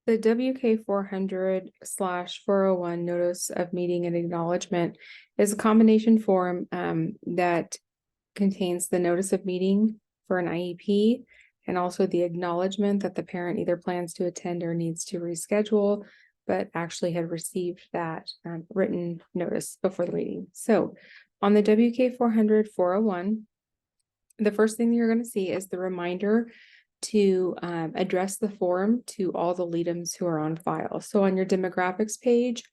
The WK-400/401 Notice of Meeting and Acknowledgement is a combination form that contains the notice of meeting for an IEP and also the acknowledgement that the parent either plans to attend or needs to reschedule, but actually had received that written notice before the meeting. So on the WK-400/401, the first thing you're going to see is the reminder to address the form to all the LEDMs who are on file. So on your demographics page,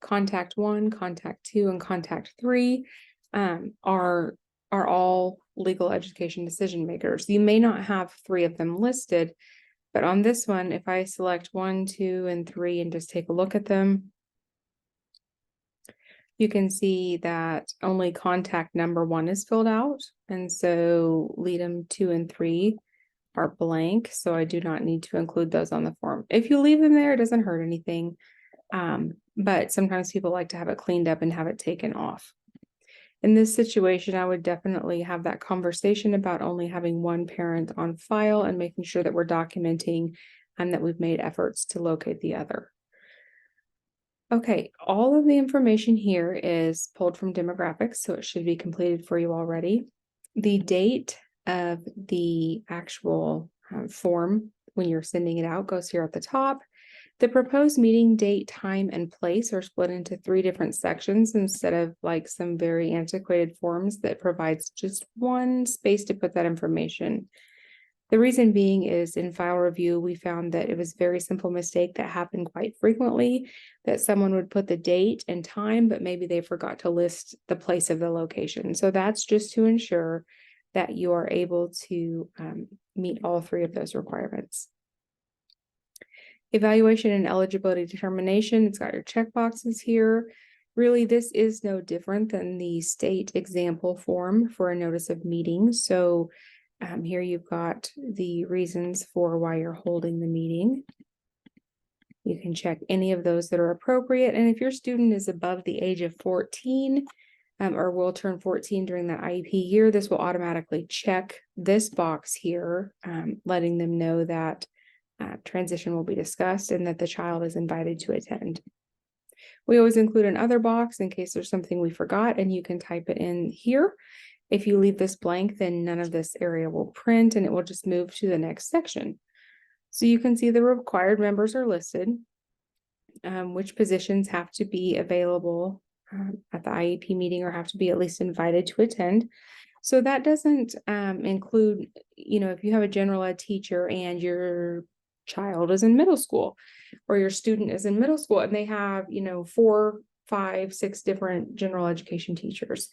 contact 1, contact 2, and contact 3 are all legal education decision makers. You may not have 3 of them listed, but on this one, if I select 1, 2, and 3 and just take a look at them, you can see that only contact number 1 is filled out. And so LEDM 2 and 3 are blank, so I do not need to include those on the form. If you leave them there, it doesn't hurt anything, but sometimes people like to have it cleaned up and have it taken off. In this situation, I would definitely have that conversation about only having 1 parent on file and making sure that we're documenting and that we've made efforts to locate the other. Okay, all of the information here is pulled from demographics, so it should be completed for you already. The date of the actual form when you're sending it out goes here at the top. The proposed meeting date, time, and place are split into 3 different sections instead of like some very antiquated forms that provides just one space to put that information. The reason being is in file review, we found that it was a very simple mistake that happened quite frequently, that someone would put the date and time, but maybe they forgot to list the place of the location. So that's just to ensure that you are able to meet all 3 of those requirements. Evaluation and eligibility determination, it's got your check boxes here. Really, this is no different than the state example form for a notice of meeting. So here you've got the reasons for why you're holding the meeting. You can check any of those that are appropriate. And if your student is above the age of 14, or will turn 14 during that IEP year, this will automatically check this box here, letting them know that transition will be discussed and that the child is invited to attend. We always include another box in case there's something we forgot, and you can type it in here. If you leave this blank, then none of this area will print and it will just move to the next section. So you can see the required members are listed, which positions have to be available at the IEP meeting or have to be at least invited to attend. So that doesn't include, if you have a general ed teacher and your child is in middle school or your student is in middle school and they have, 4, 5, 6 different general education teachers.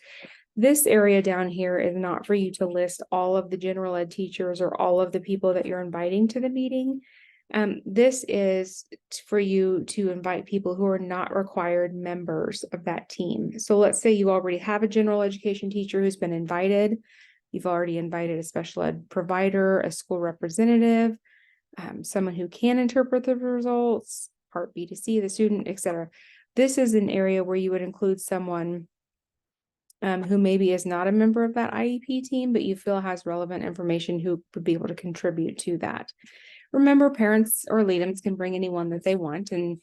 This area down here is not for you to list all of the general ed teachers or all of the people that you're inviting to the meeting. This is for you to invite people who are not required members of that team. So let's say you already have a general education teacher who's been invited. You've already invited a special ed provider, a school representative, someone who can interpret the results, part B to C, the student, etc. This is an area where you would include someone who maybe is not a member of that IEP team, but you feel has relevant information who would be able to contribute to that. Remember, parents or LEDMs can bring anyone that they want, and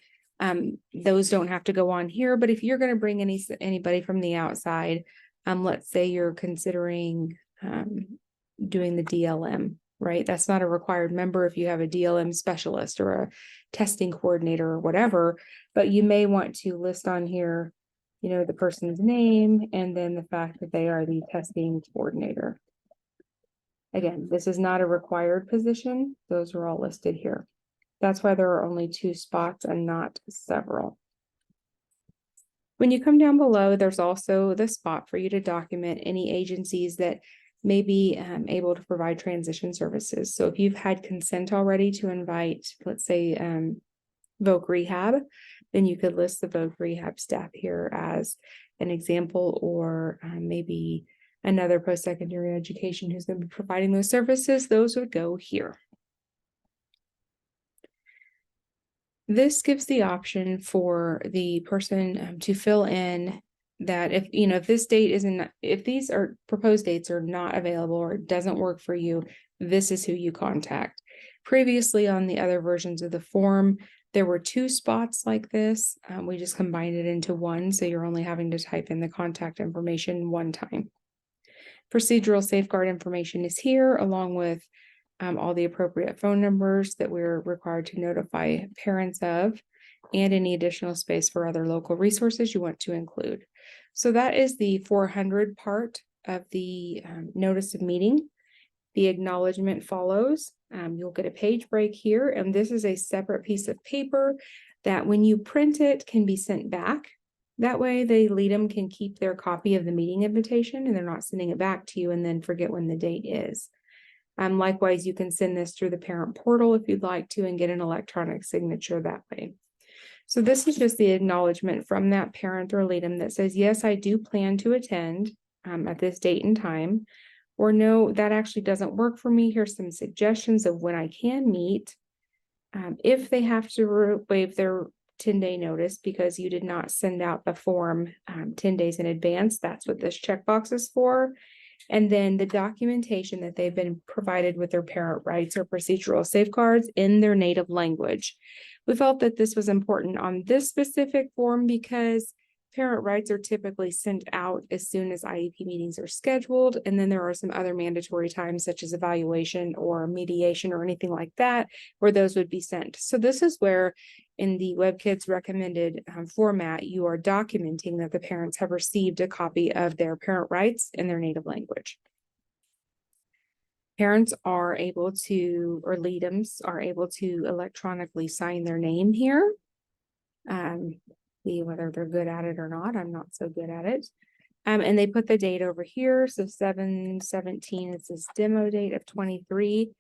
those don't have to go on here. But if you're going to bring anybody from the outside, let's say you're considering doing the DLM, right? That's not a required member if you have a DLM specialist or a testing coordinator or whatever, but you may want to list on here, the person's name and then the fact that they are the testing coordinator. Again, this is not a required position. Those are all listed here. That's why there are only 2 spots and not several. When you come down below, there's also the spot for you to document any agencies that may be able to provide transition services. So if you've had consent already to invite, let's say, Voc Rehab, then you could list the Voc Rehab staff here as an example, or maybe another post-secondary education who's going to be providing those services. Those would go here. This gives the option for the person to fill in that if this date isn't, if these are proposed dates are not available or it doesn't work for you, this is who you contact. Previously on the other versions of the form, There were 2 spots like this. We just combined it into one, so you're only having to type in the contact information one time. Procedural safeguard information is here, along with all the appropriate phone numbers that we're required to notify parents of, and any additional space for other local resources you want to include. So that is the 400 part of the notice of meeting. The acknowledgement follows. You'll get a page break here, and this is a separate piece of paper that when you print it can be sent back. That way the LEDM can keep their copy of the meeting invitation and they're not sending it back to you and then forget when the date is. Likewise, you can send this through the parent portal if you'd like to and get an electronic signature that way. So this is just the acknowledgement from that parent or LEDM that says, yes, I do plan to attend at this date and time, or no, that actually doesn't work for me. Here's some suggestions of when I can meet. If they have to waive their 10-day notice because you did not send out the form 10 days in advance, that's what this checkbox is for. And then the documentation that they've been provided with their parent rights or procedural safeguards in their native language. We felt that this was important on this specific form because parent rights are typically sent out as soon as IEP meetings are scheduled. And then there are some other mandatory times such as evaluation or mediation or anything like that, where those would be sent. So this is where in the WebKids recommended format, you are documenting that the parents have received a copy of their parent rights in their native language. Parents are able to, or LEDMs are able to electronically sign their name here. Whether they're good at it or not, I'm not so good at it. And they put the date over here. So 7/17, it says demo date of 23.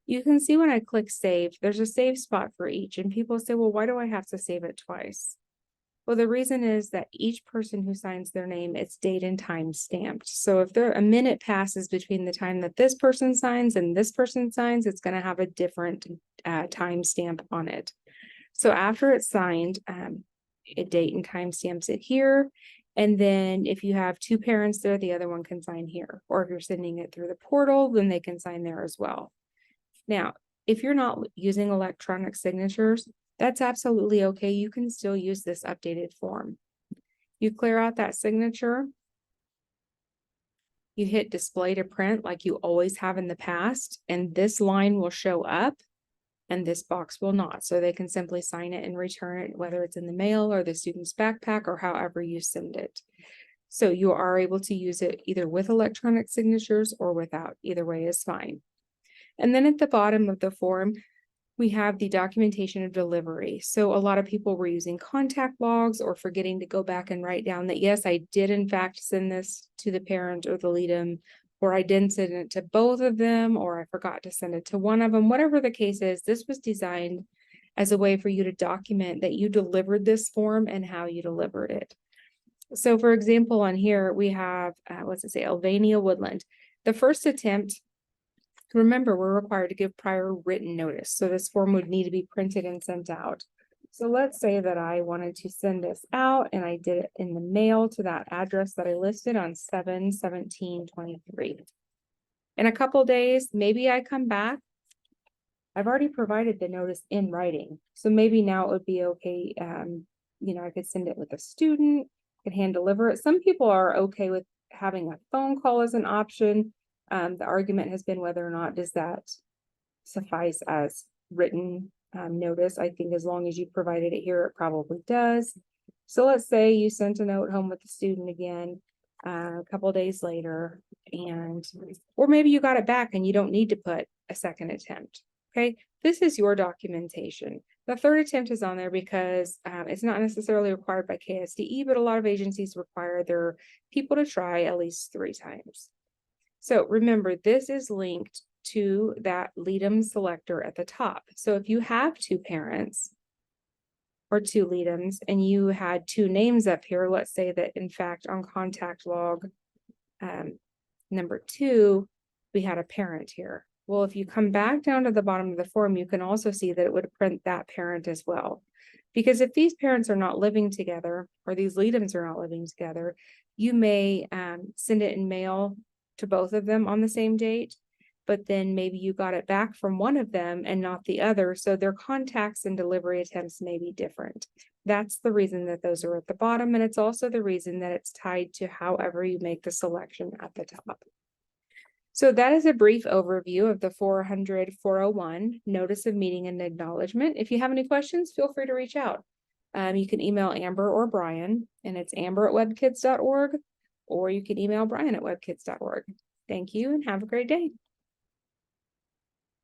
You can see when I click save, there's a save spot for each. And people say, well, why do I have to save it twice? Well, the reason is that each person who signs their name, it's date and time stamped. So if a minute passes between the time that this person signs and this person signs, it's going to have a different time stamp on it. So after it's signed, a date and time stamps it here. And then if you have 2 parents there, the other one can sign here. Or if you're sending it through the portal, then they can sign there as well. Now, if you're not using electronic signatures, that's absolutely okay. You can still use this updated form. You clear out that signature. You hit display to print like you always have in the past, and this line will show up and this box will not. So they can simply sign it and return it, whether it's in the mail or the student's backpack or however you send it. So you are able to use it either with electronic signatures or without. Either way is fine. And then at the bottom of the form, we have the documentation of delivery. So a lot of people were using contact logs or forgetting to go back and write down that, yes, I did in fact send this to the parent or the LEDM, or I didn't send it to both of them, or I forgot to send it to one of them. Whatever the case is, this was designed as a way for you to document that you delivered this form and how you delivered it. So for example, on here, we have, what's it say, Albania Woodland. The first attempt, remember, we're required to give prior written notice. So this form would need to be printed and sent out. So let's say that I wanted to send this out and I did it in the mail to that address that I listed on 7/17/23. In a couple days, maybe I come back. I've already provided the notice in writing. So maybe now it would be okay. I could send it with a student, could hand deliver it. Some people are okay with having a phone call as an option. The argument has been whether or not does that suffice as written notice. I think as long as you provided it here, it probably does. So let's say you sent a note home with the student again a couple of days later, or maybe you got it back and you don't need to put a second attempt. Okay, this is your documentation. The third attempt is on there because it's not necessarily required by KSDE, but a lot of agencies require their people to try at least 3 times. So remember, this is linked to that LEDM selector at the top. So if you have 2 parents or 2 LEDMs and you had 2 names up here, let's say that in fact on contact log number 2, we had a parent here. Well, if you come back down to the bottom of the form, you can also see that it would print that parent as well. Because if these parents are not living together or these LEDMs are not living together, you may send it in mail to both of them on the same date. but then maybe you got it back from one of them and not the other, so their contacts and delivery attempts may be different. That's the reason that those are at the bottom, and it's also the reason that it's tied to however you make the selection at the top. So that is a brief overview of the 400-401 Notice of Meeting and Acknowledgement. If you have any questions, feel free to reach out. You can email Amber or Brian, and it's amber@webkids.org, or you can email Brian at webkids.org. Thank you and have a great day.